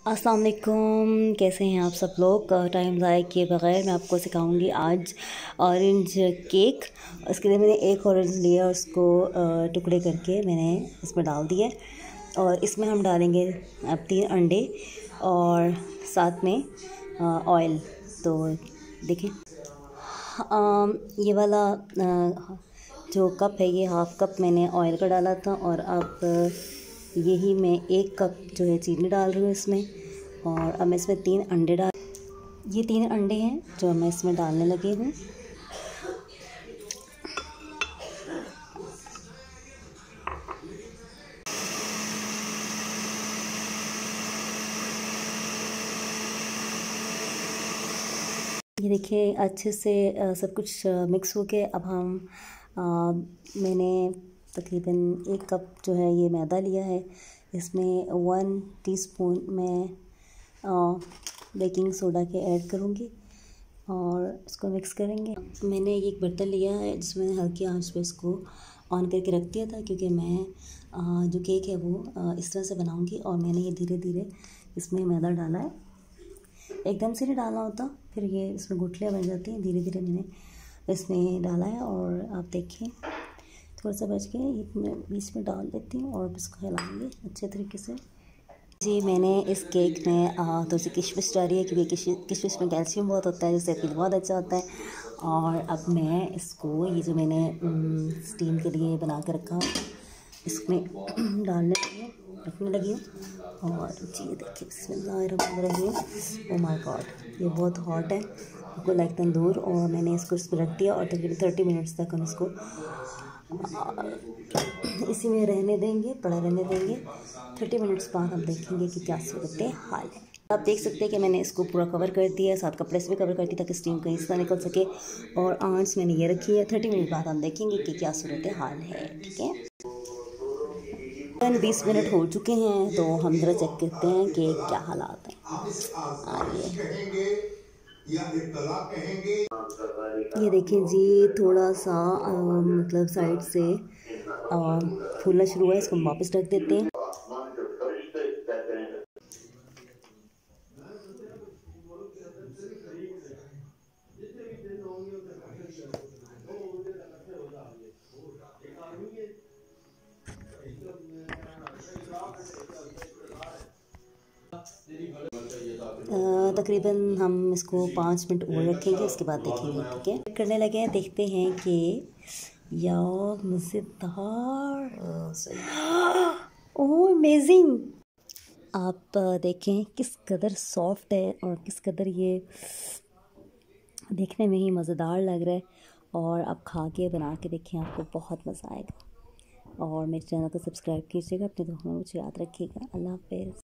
अस्सलाम वालेकुम, कैसे हैं आप सब लोग। टाइम ज़ाया किए बगैर मैं आपको सिखाऊंगी आज ऑरेंज केक। उसके लिए मैंने एक ऑरेंज लिया, उसको टुकड़े करके मैंने इसमें डाल दिया और इसमें हम डालेंगे अब 3 अंडे और साथ में ऑयल। तो देखिए ये वाला जो कप है, ये हाफ़ कप मैंने ऑयल का डाला था और अब यही मैं 1 कप जो है चीनी डाल रही हूँ इसमें। और अब मैं इसमें 3 अंडे ये 3 अंडे हैं जो मैं इसमें डालने लगी हूँ। ये देखिए अच्छे से सब कुछ मिक्स हो के अब मैंने तकरीबन 1 कप जो है ये मैदा लिया है। इसमें 1 टीस्पून मैं बेकिंग सोडा के ऐड करूँगी और इसको मिक्स करेंगे। मैंने एक बर्तन लिया है जिसमें हल्की आंच पे इसको ऑन करके रख दिया था, क्योंकि मैं जो केक है वो इस तरह से बनाऊँगी। और मैंने ये धीरे धीरे इसमें मैदा डाला है, एकदम से नहीं डालना होता, फिर ये इसमें गुठलियाँ बन जाती हैं। धीरे धीरे मैंने इसमें डाला है और आप देखिए थोड़ा सा बच गया, ये मैं बीच में डाल देती हूँ और इसको हिलाएंगे अच्छे तरीके से। जी मैंने इस केक में थोड़ी सी किशमिश डाली है, क्योंकि किशमिश में कैल्शियम बहुत होता है, जिससे फील बहुत अच्छा होता है। और अब मैं इसको ये जो मैंने स्टीम के लिए बना कर रखा इसमें रखने लगी हूँ। और जी देखिए बिस्मिल्लाहिर्रहमानिर्रहीम। ओ माय गॉड, ये बहुत हॉट है, बिल्कुल लाइक तंदूर। और मैंने इसको इस पर रख दिया और तकरीबन 30 मिनट्स तक हम इसको इसी में रहने देंगे, पड़ा रहने देंगे। 30 मिनट्स बाद हम देखेंगे कि क्या सूरत हाल है। आप देख सकते हैं कि मैंने इसको पूरा कवर कर दिया है, साथ कपड़े से भी कवर कर दिया ताकि स्टीम कहीं से निकल सके। और आंच मैंने ये रखी है। 30 मिनट बाद हम देखेंगे कि क्या सूरत हाल है। ठीक है, 20 मिनट हो चुके हैं, तो हम ज़रा चेक करते हैं कि क्या हालात हैं। आइए, ये देखिए जी, थोड़ा सा मतलब साइड से फूलना शुरू हुआ है। इसको हम वापस रख देते हैं। तकरीबन हम इसको 5 मिनट और रखेंगे, उसके बाद देखेंगे। ठीक है, करने लगे हैं, देखते हैं कि यार मज़ेदार, ओह अमेजिंग। आप देखें किस कदर सॉफ्ट है और किस कदर ये देखने में ही मज़ेदार लग रहा है। और आप खा के बना के देखें, आपको बहुत मज़ा आएगा। और मेरे चैनल को सब्सक्राइब कीजिएगा, अपने दुआओं में मुझे याद रखिएगा। अल्लाह हाफ़िज़।